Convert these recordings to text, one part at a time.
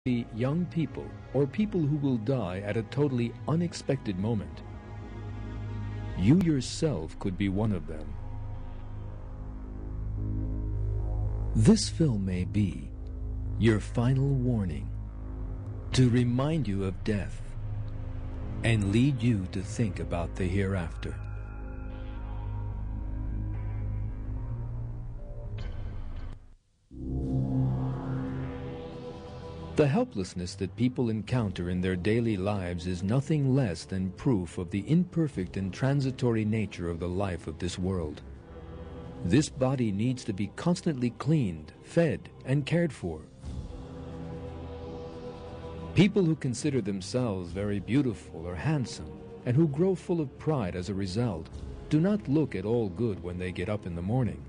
be young people or people who will die at a totally unexpected moment. You yourself could be one of them. This film may be your final warning to remind you of death and lead you to think about the hereafter. The helplessness that people encounter in their daily lives is nothing less than proof of the imperfect and transitory nature of the life of this world. This body needs to be constantly cleaned, fed, and cared for. People who consider themselves very beautiful or handsome, and who grow full of pride as a result, do not look at all good when they get up in the morning.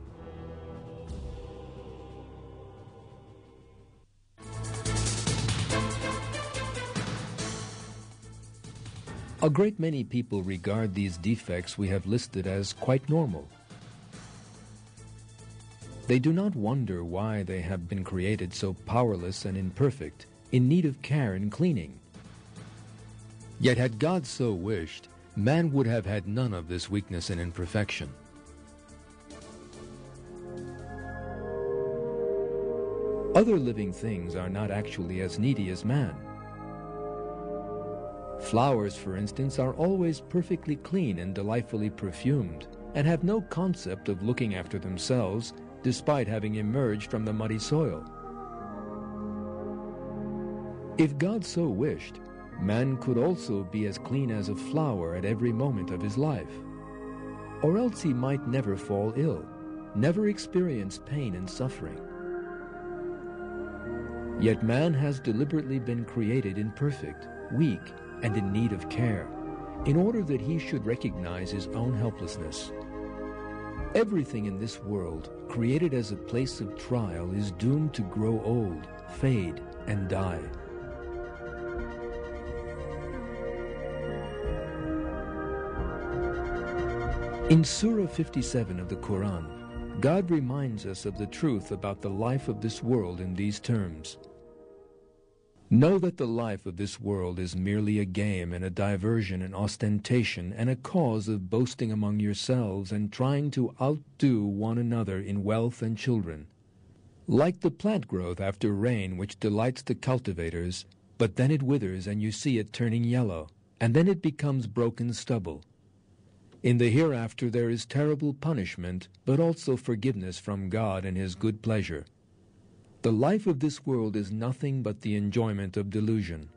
A great many people regard these defects we have listed as quite normal. They do not wonder why they have been created so powerless and imperfect, in need of care and cleaning. Yet had God so wished, man would have had none of this weakness and imperfection. Other living things are not actually as needy as man. Flowers, for instance, are always perfectly clean and delightfully perfumed, and have no concept of looking after themselves, despite having emerged from the muddy soil. If God so wished, man could also be as clean as a flower at every moment of his life. Or else he might never fall ill, never experience pain and suffering. Yet man has deliberately been created imperfect, weak, and in need of care, in order that he should recognize his own helplessness. Everything in this world, created as a place of trial, is doomed to grow old, fade, and die. In Surah 57 of the Quran, God reminds us of the truth about the life of this world in these terms. Know that the life of this world is merely a game and a diversion and ostentation and a cause of boasting among yourselves and trying to outdo one another in wealth and children. Like the plant growth after rain which delights the cultivators, but then it withers and you see it turning yellow, and then it becomes broken stubble. In the hereafter there is terrible punishment, but also forgiveness from God and His good pleasure. The life of this world is nothing but the enjoyment of delusion.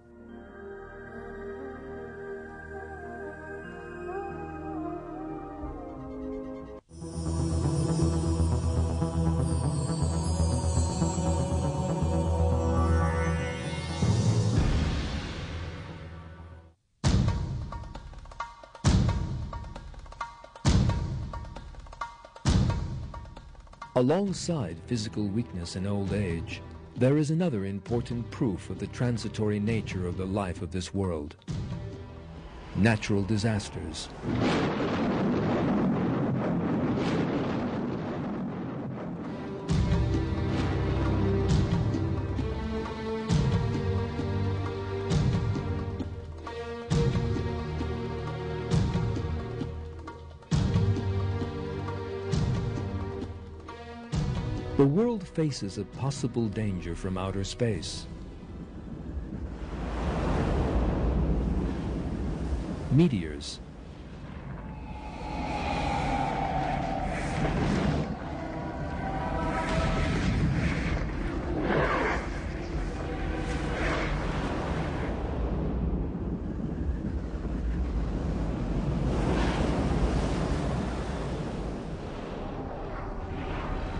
Alongside physical weakness and old age, there is another important proof of the transitory nature of the life of this world: natural disasters. The world faces a possible danger from outer space. Meteors.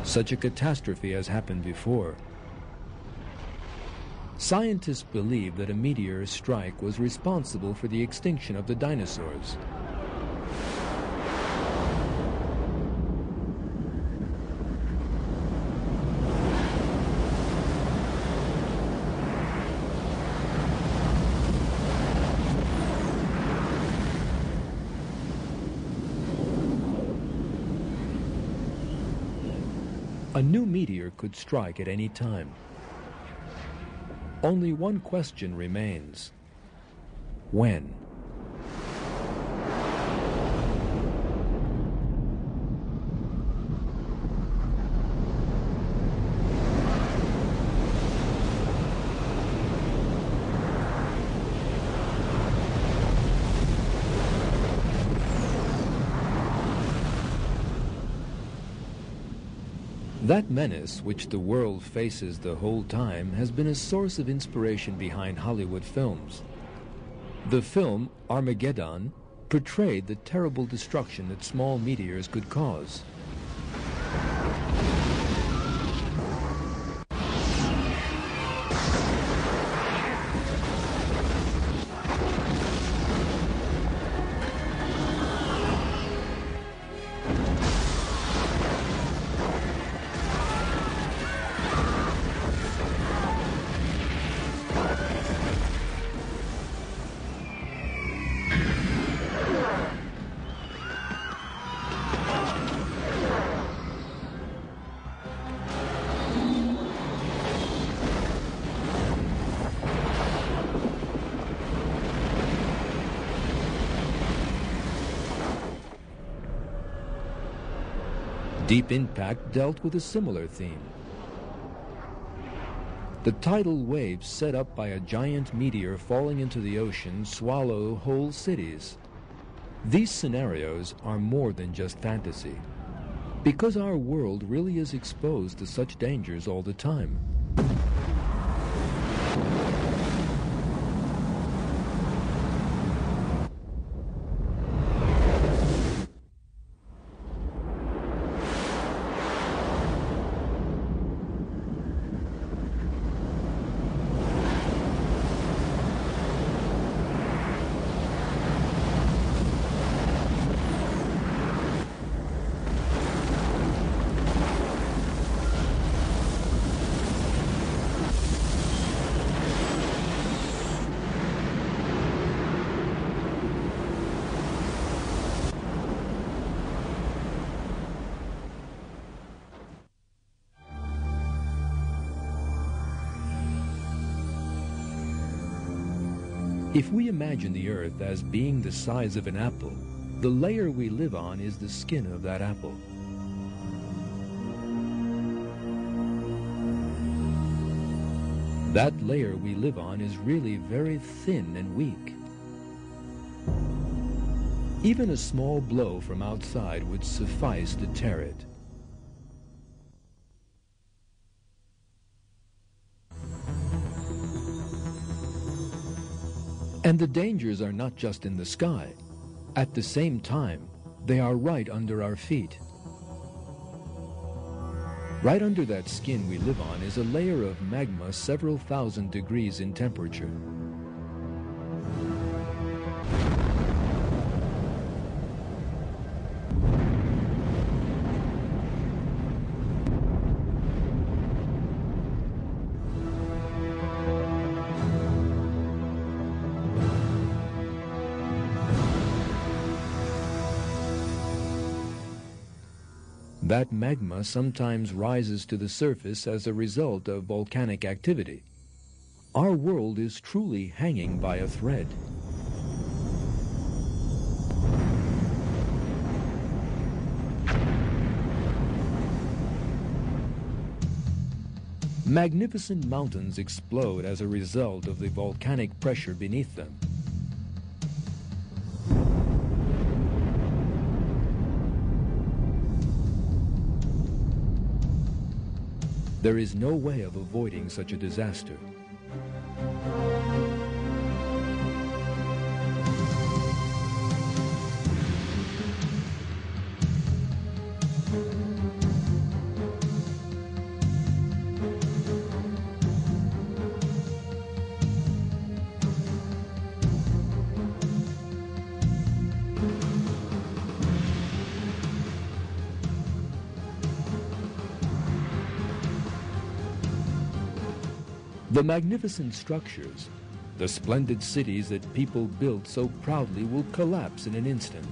Such a catastrophe has happened before. Scientists believe that a meteor strike was responsible for the extinction of the dinosaurs. A new meteor could strike at any time. Only one question remains. When? That menace which the world faces the whole time has been a source of inspiration behind Hollywood films. The film Armageddon portrayed the terrible destruction that small meteors could cause. Deep Impact dealt with a similar theme. The tidal waves set up by a giant meteor falling into the ocean swallow whole cities. These scenarios are more than just fantasy, because our world really is exposed to such dangers all the time. If we imagine the Earth as being the size of an apple, the layer we live on is the skin of that apple. That layer we live on is really very thin and weak. Even a small blow from outside would suffice to tear it. And the dangers are not just in the sky. At the same time, they are right under our feet. Right under that skin we live on is a layer of magma several thousand degrees in temperature. That magma sometimes rises to the surface as a result of volcanic activity. Our world is truly hanging by a thread. Magnificent mountains explode as a result of the volcanic pressure beneath them. There is no way of avoiding such a disaster. The magnificent structures, the splendid cities that people built so proudly will collapse in an instant.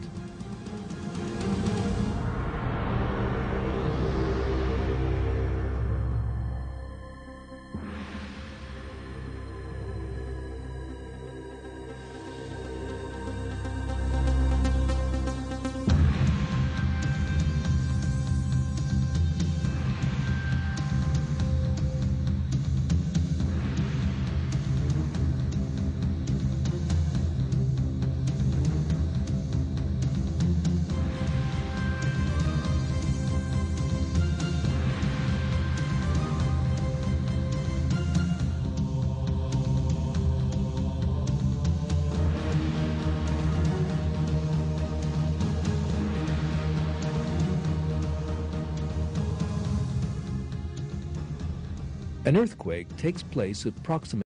An earthquake takes place approximately